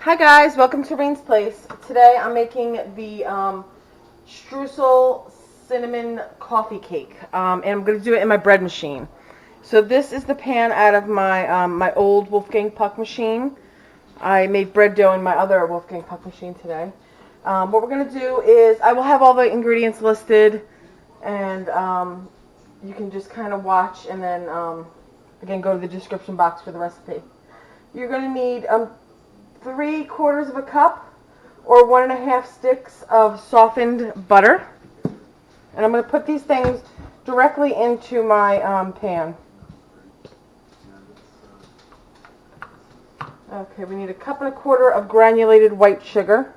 Hi guys, welcome to Reen's Place. Today I'm making the Streusel cinnamon coffee cake, and I'm going to do it in my bread machine. So this is the pan out of my my old Wolfgang Puck machine. I made bread dough in my other Wolfgang Puck machine today. What we're going to do is, I will have all the ingredients listed, and you can just kind of watch and then again go to the description box for the recipe. You're going to need 3/4 of a cup or 1.5 sticks of softened butter. And I'm going to put these things directly into my pan. Okay, we need 1.25 cups of granulated white sugar.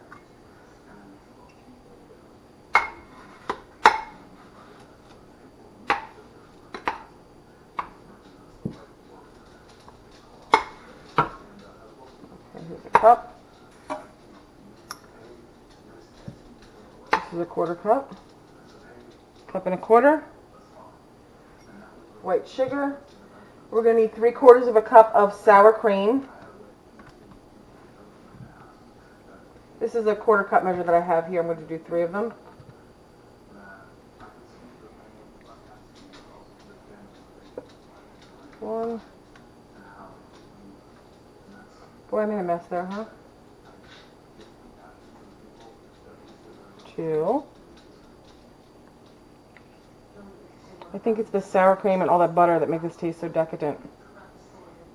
Here's a cup. This is 1/4 cup. 1.25 cups. White sugar. We're going to need 3/4 of a cup of sour cream. This is a 1/4 cup measure that I have here. I'm going to do 3 of them. One. Boy, I made a mess there, huh? 2. I think it's the sour cream and all that butter that make this taste so decadent.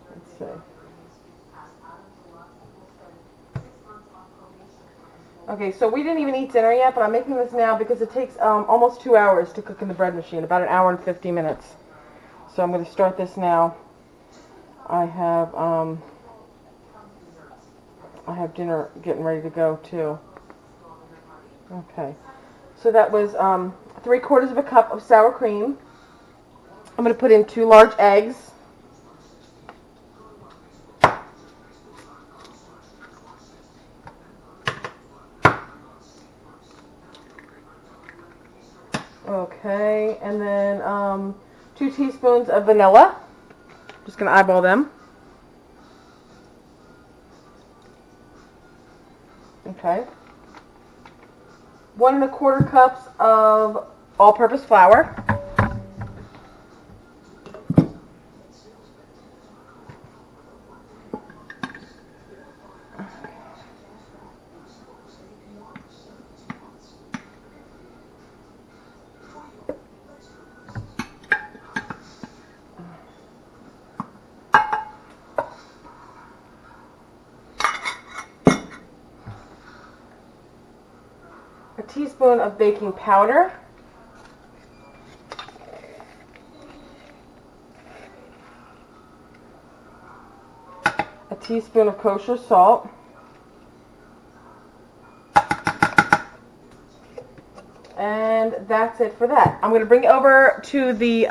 Let's see. Okay, so we didn't even eat dinner yet, but I'm making this now because it takes almost 2 hours to cook in the bread machine, about 1 hour and 50 minutes. So I'm going to start this now. I have dinner getting ready to go too. Okay, so that was 3/4 of a cup of sour cream. I'm going to put in 2 large eggs. Okay, and then 2 teaspoons of vanilla. Just going to eyeball them. Okay. 1.25 cups of all-purpose flour. A teaspoon of baking powder. A teaspoon of kosher salt. And that's it for that. I'm going to bring it over to the,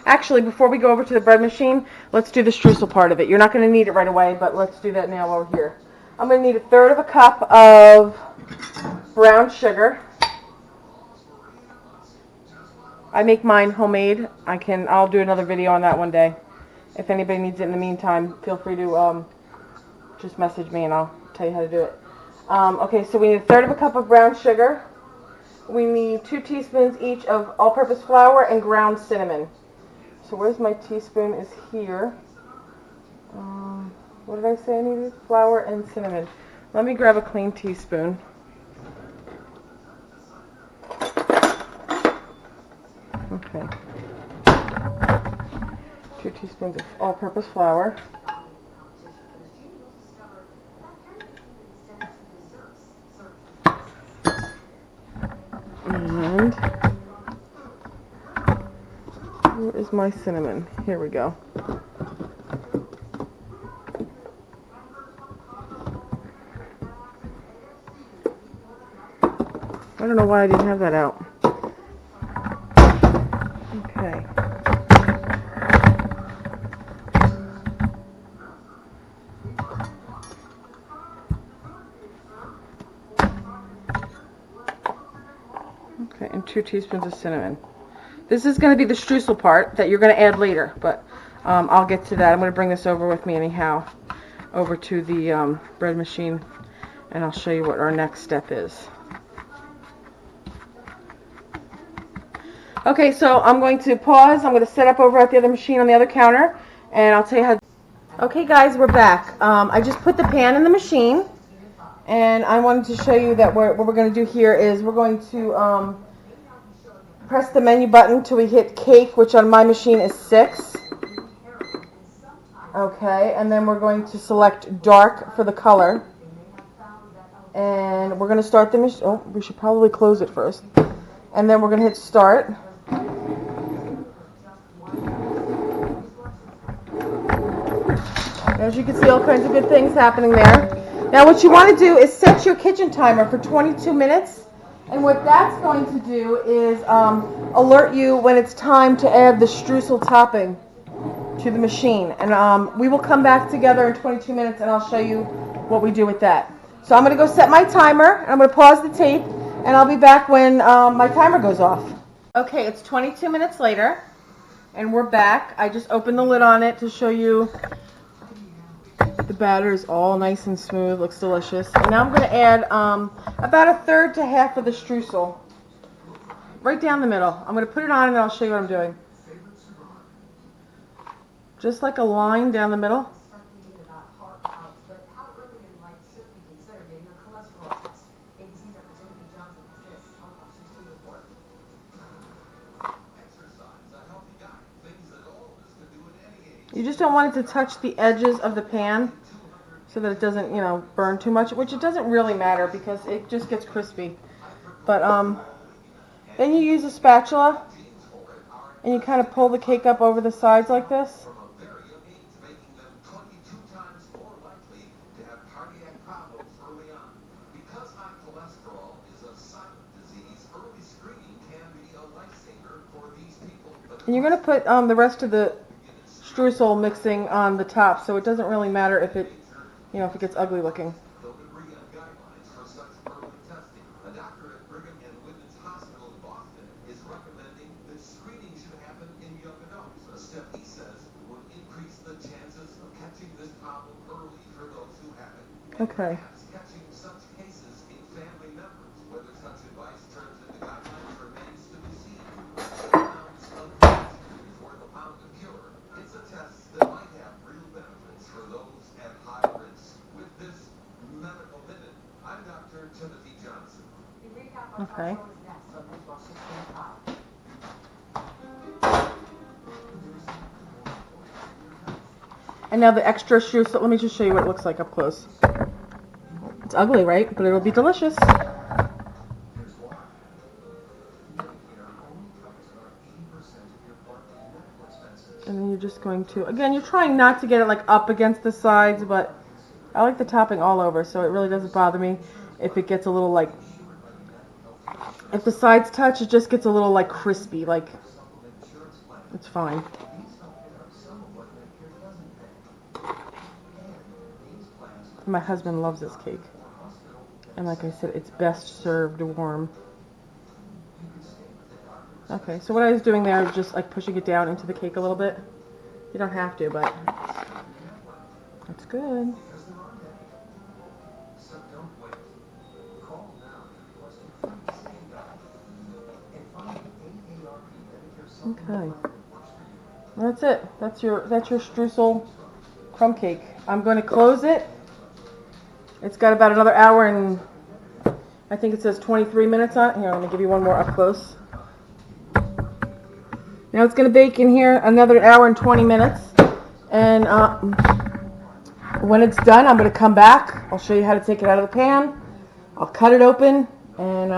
actually before we go over to the bread machine, let's do the streusel part of it. You're not going to need it right away, but let's do that now while we're here. I'm going to need 1/3 cup of brown sugar. I make mine homemade. I'll do another video on that one day. If anybody needs it in the meantime, feel free to just message me and I'll tell you how to do it. Okay, so we need 1/3 cup of brown sugar. We need 2 teaspoons each of all-purpose flour and ground cinnamon. So where's my teaspoon? Is here. What did I say I needed? Flour and cinnamon. Let me grab a clean teaspoon. Okay. 2 teaspoons of all-purpose flour. And where is my cinnamon? Here we go. I don't know why I didn't have that out. Okay. Okay, and 2 teaspoons of cinnamon. This is going to be the streusel part that you're going to add later, but I'll get to that. I'm going to bring this over with me anyhow. over to the bread machine, and I'll show you what our next step is. Okay, so I'm going to pause. I'm going to set up over at the other machine on the other counter, and I'll tell you how. Okay, guys, we're back. I just put the pan in the machine, and I wanted to show you that what we're going to do here is we're going to press the menu button till we hit cake, which on my machine is 6. Okay, and then we're going to select dark for the color. And we're going to start the machine. Oh, we should probably close it first. And then we're going to hit start. As you can see, all kinds of good things happening there. Now what you want to do is set your kitchen timer for 22 minutes. And what that's going to do is alert you when it's time to add the streusel topping to the machine. And we will come back together in 22 minutes and I'll show you what we do with that. So I'm going to go set my timer, and I'm going to pause the tape, and I'll be back when my timer goes off. Okay, it's 22 minutes later, and we're back. I just opened the lid on it to show you the batter is all nice and smooth, looks delicious. And now I'm going to add about 1/3 to half of the streusel, right down the middle. I'm going to put it on and I'll show you what I'm doing. Just like a line down the middle. You just don't want it to touch the edges of the pan so that it doesn't, burn too much, which it doesn't really matter because it just gets crispy. But then you use a spatula and you kind of pull the cake up over the sides like this. And you're going to put the rest of the streusel mixing on the top, so it doesn't really matter if it, if it gets ugly looking. Okay. Okay. And now the extra streusel, let me just show you what it looks like up close. It's ugly, right? But it'll be delicious. And then you're just going to, again, you're trying not to get it like up against the sides, but I like the topping all over, so it really doesn't bother me if it gets a little like, if the sides touch, it just gets a little like crispy, like, it's fine. My husband loves this cake. And like I said, it's best served warm. Okay, so what I was doing there is just like pushing it down into the cake a little bit. You don't have to, but that's good. Okay. That's it. That's your streusel crumb cake. I'm going to close it. It's got about another hour and I think it says 23 minutes on it. Here, let me give you one more up close. Now it's going to bake in here another hour and 20 minutes. And when it's done, I'm going to come back. I'll show you how to take it out of the pan. I'll cut it open and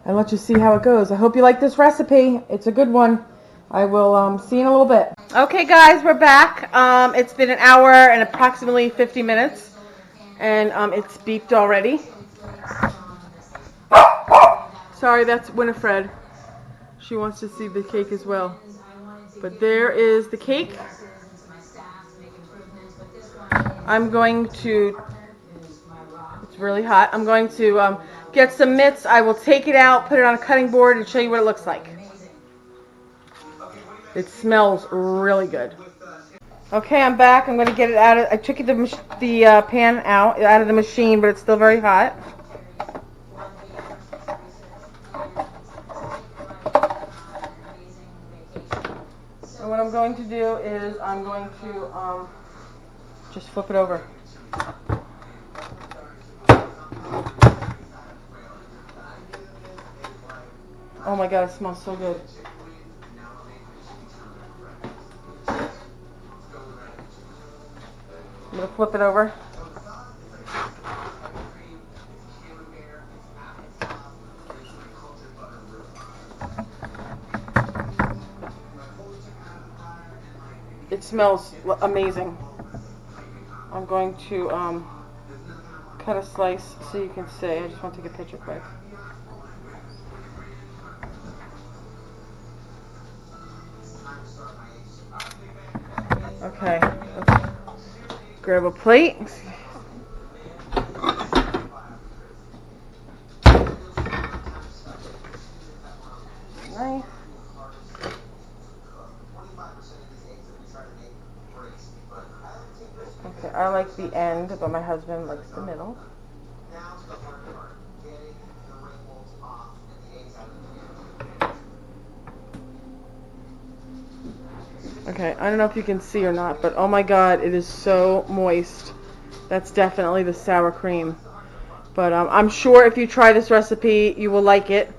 let you see how it goes. I hope you like this recipe. It's a good one. I will see you in a little bit. Okay, guys, we're back. It's been an hour and approximately 50 minutes. And it's beeped already. Sorry, that's Winifred. She wants to see the cake as well. But there is the cake. I'm going to, it's really hot, I'm going to get some mitts. I will take it out, put it on a cutting board, and show you what it looks like. It smells really good. Okay, I'm back. I'm going to get it out of, I took the pan out of the machine, but it's still very hot. And what I'm going to do is I'm going to just flip it over. Oh my god, it smells so good. I'm going to flip it over. It smells amazing. I'm going to cut a slice so you can see. I just want to take a picture quick. Okay, let's grab a plate. Knife. Okay, I like the end, but my husband likes the middle. Okay, I don't know if you can see or not, but oh my god, it is so moist. That's definitely the sour cream. But I'm sure if you try this recipe, you will like it.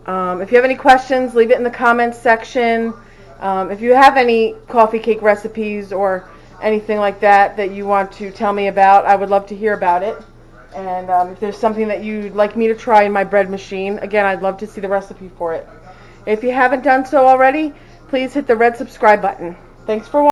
If you have any questions, leave it in the comments section. If you have any coffee cake recipes or anything like that that you want to tell me about, I would love to hear about it. And if there's something that you'd like me to try in my bread machine, again, I'd love to see the recipe for it. If you haven't done so already, please hit the red subscribe button. Thanks for watching.